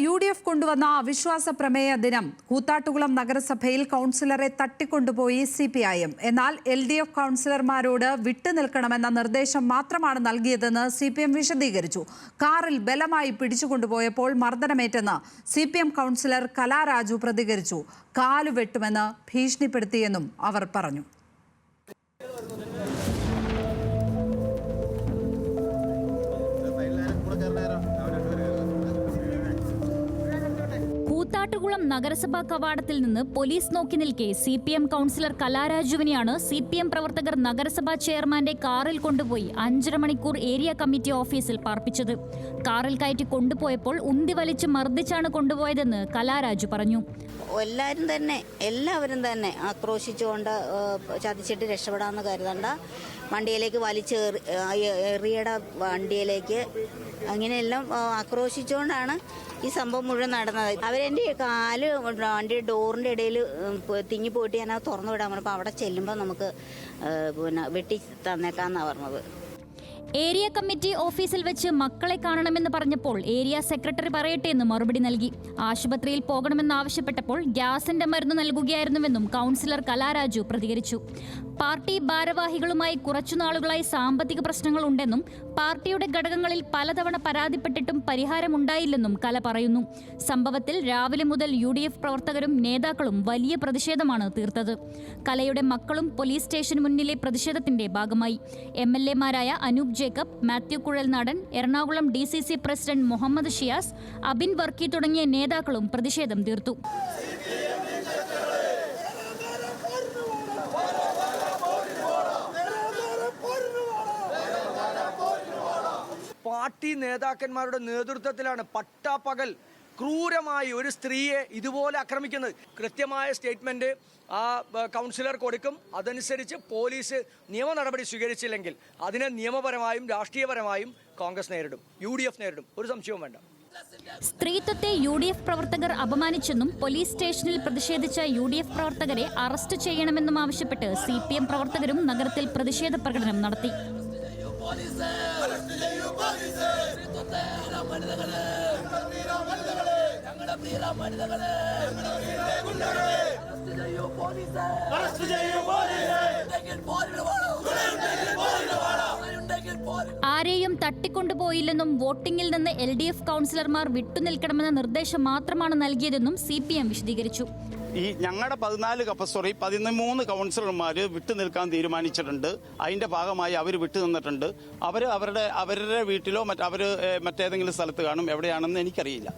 UDF കൊണ്ടുവന്ന അവിശ്വാസ പ്രമേയ ദിനം കൂത്താട്ടുകുളം നഗരസഭയിൽ കൗൺസിലറെ തട്ടിക്കൊണ്ടുപോയി CPIM. എന്നാൽ LDF കൗൺസിലർമാരോട് വിട്ടുനിൽക്കണമെന്ന നിർദ്ദേശം മാത്രമാണ് നൽകിയതെന്ന് CPM വിശദീകരിച്ചു. കാറിൽ ബലമായി പിടിച്ചുകൊണ്ടുപോയപ്പോൾ മർദ്ദനമേറ്റെന്ന് CPM കൗൺസിലർ കലാരാജു പ്രതികരിച്ചു. കാലുവെട്ടുമെന്ന് ഭീഷണിപ്പെടുത്തിയെന്നും അവർ പറഞ്ഞു. കൂത്താട്ടുകുളം നഗരസഭാ കവാടത്തിൽ നിന്ന് പോലീസ് നോക്കി നിൽക്കെ CPM കൗൺസിലർ കലാരാജുവിനെയാണ് CPM പ്രവർത്തകർ നഗരസഭാ ചെയർമാന്റെ കാറിൽ കൊണ്ടുപോയി 5.5 മണിക്കൂർ ഏരിയ കമ്മിറ്റി ഓഫീസിൽ പാർപ്പിച്ചത്. കാറിൽ കയറ്റി കൊണ്ടുപോയപ്പോൾ ഉന്തി വലിച്ച് മർദ്ദിച്ചാണ് കൊണ്ടുപോയതെന്ന് കലാരാജു പറഞ്ഞു. എല്ലാവരും തന്നെ ആക്രോശിച്ചുകൊണ്ട് ചതിച്ചിട്ട് രക്ഷപ്പെടാമെന്ന് കരുതണ്ട, വണ്ടിയിലേക്ക് എറിയട വണ്ടിയിലേക്ക് അങ്ങനെയെല്ലാം ആക്രോശിച്ചുകൊണ്ടാണ് ഈ സംഭവം മുഴുവൻ നടന്നത്. അവരെൻ്റെ കാല് വണ്ടിയുടെ ഡോറിൻ്റെ ഇടയിൽ തിങ്ങി പോയിട്ട് ഞാനത് തുറന്നു വിടാൻ പറഞ്ഞപ്പോൾ അവിടെ ചെല്ലുമ്പോൾ നമുക്ക് വെട്ടി തന്നേക്കാന്നാണ് പറഞ്ഞത്. ഏരിയ കമ്മിറ്റി ഓഫീസിൽ വെച്ച് മക്കളെ കാണണമെന്ന് പറഞ്ഞപ്പോൾ ഏരിയ സെക്രട്ടറി പറയട്ടെ എന്ന് മറുപടി നൽകി. ആശുപത്രിയിൽ പോകണമെന്നാവശ്യപ്പെട്ടപ്പോൾ ഗ്യാസിന്റെ മരുന്ന് നൽകുകയായിരുന്നുവെന്നും കൗൺസിലർ കലാരാജു പ്രതികരിച്ചു. പാർട്ടി ഭാരവാഹികളുമായി കുറച്ചുനാളുകളായി സാമ്പത്തിക പ്രശ്നങ്ങൾ ഉണ്ടെന്നും പാർട്ടിയുടെ ഘടകങ്ങളിൽ പലതവണ പരാതിപ്പെട്ടിട്ടും പരിഹാരമുണ്ടായില്ലെന്നും കല പറയുന്നു. സംഭവത്തിൽ രാവിലെ മുതൽ UDF പ്രവർത്തകരും നേതാക്കളും വലിയ പ്രതിഷേധമാണ് തീർത്തത്. കലയുടെ മക്കളും പോലീസ് സ്റ്റേഷന് മുന്നിലെ പ്രതിഷേധത്തിന്റെ ഭാഗമായി. MLA-മാരായ അനൂപ് ജേക്കബ്, മാത്യു കുഴൽനാടൻ, എറണാകുളം DCC പ്രസിഡന്റ് മുഹമ്മദ് ഷിയാസ്, അബിൻ വർക്കി തുടങ്ങിയ നേതാക്കളും പ്രതിഷേധം തീർത്തു. പാർട്ടി നേതാക്കന്മാരുടെ നേതൃത്വത്തിലാണ് പട്ടാപ്പകൽ ക്രൂരമായി ഒരു സ്ത്രീയെ ഇതുപോലെ ആക്രമിക്കുന്നത്. കൃത്യമായ സ്റ്റേറ്റ്മെന്റ് ആ കൗൺസിലർ കൊടുക്കും. അതനുസരിച്ച് പോലീസ് നിയമ നടപടി സ്വീകരിച്ചില്ലെങ്കിൽ അതിനെ നിയമപരമായും രാഷ്ട്രീയപരമായും കോൺഗ്രസ് നേരിടും, UDF നേരിടും, ഒരു സംശയവും വേണ്ട. സ്ത്രീത്വത്തെ UDF പ്രവർത്തകർ അപമാനിച്ചെന്നും പോലീസ് സ്റ്റേഷനിൽ പ്രതിഷേധിച്ച UDF പ്രവർത്തകരെ അറസ്റ്റ് ചെയ്യണമെന്നും ആവശ്യപ്പെട്ട് CPM പ്രവർത്തകരും നഗരത്തിൽ പ്രതിഷേധ പ്രകടനം നടത്തി. ആരെയും തട്ടിക്കൊണ്ടുപോയില്ലെന്നും വോട്ടിംഗിൽ നിന്ന് LDF കൗൺസിലർമാർ വിട്ടുനിൽക്കണമെന്ന നിർദ്ദേശം മാത്രമാണ് നൽകിയതെന്നും CPM വിശദീകരിച്ചു. ഈ ഞങ്ങളുടെ 13 കൗൺസിലർമാർ വിട്ടുനിൽക്കാൻ തീരുമാനിച്ചിട്ടുണ്ട്. അതിന്റെ ഭാഗമായി അവർ വിട്ടുനിന്നിട്ടുണ്ട്. അവരുടെ വീട്ടിലോ മറ്റേതെങ്കിലും സ്ഥലത്ത് കാണും. എവിടെയാണെന്ന് എനിക്കറിയില്ല.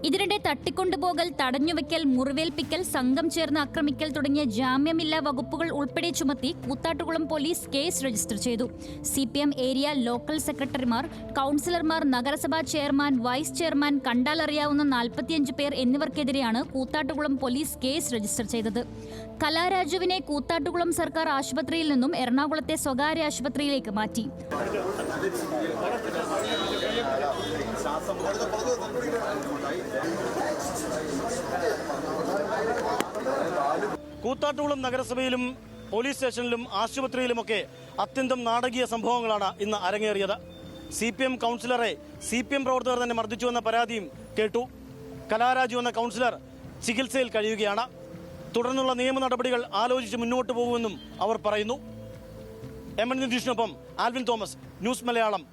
ഇതിനിടെ തട്ടിക്കൊണ്ടുപോകൽ, തടഞ്ഞുവെക്കൽ, മുറിവേൽപ്പിക്കൽ, സംഘം ചേർന്ന് ആക്രമിക്കൽ തുടങ്ങിയ ജാമ്യമില്ലാ വകുപ്പുകൾ ഉൾപ്പെടെ ചുമത്തി കൂത്താട്ടുകുളം പോലീസ് കേസ് രജിസ്റ്റർ ചെയ്തു. CPM ഏരിയ ലോക്കൽ സെക്രട്ടറിമാർ, കൗൺസിലർമാർ, നഗരസഭാ ചെയർമാൻ, വൈസ് ചെയർമാൻ, കണ്ടാലറിയാവുന്ന 45 പേർ എന്നിവർക്കെതിരെയാണ് കൂത്താട്ടുകുളം പോലീസ് കേസ് രജിസ്റ്റർ ചെയ്തത്. കലാരാജുവിനെ കൂത്താട്ടുകുളം സർക്കാർ ആശുപത്രിയിൽ നിന്നും എറണാകുളത്തെ സ്വകാര്യ ആശുപത്രിയിലേക്ക് മാറ്റി. കൂത്താട്ടുകുളം നഗരസഭയിലും പോലീസ് സ്റ്റേഷനിലും ആശുപത്രിയിലുമൊക്കെ അത്യന്തം നാടകീയ സംഭവങ്ങളാണ് ഇന്ന് അരങ്ങേറിയത്. CPM കൗൺസിലറെ CPM പ്രവർത്തകർ തന്നെ മർദ്ദിച്ചുവെന്ന പരാതിയും കേട്ടു. കലാരാജു എന്ന കൗൺസിലർ ചികിത്സയിൽ കഴിയുകയാണ്. തുടർന്നുള്ള നിയമ നടപടികൾ ആലോചിച്ച് മുന്നോട്ട് പോകുമെന്നും അവർ പറയുന്നു. MN നിതീഷിനൊപ്പം ആൽവിൻ തോമസ്, ന്യൂസ് മലയാളം,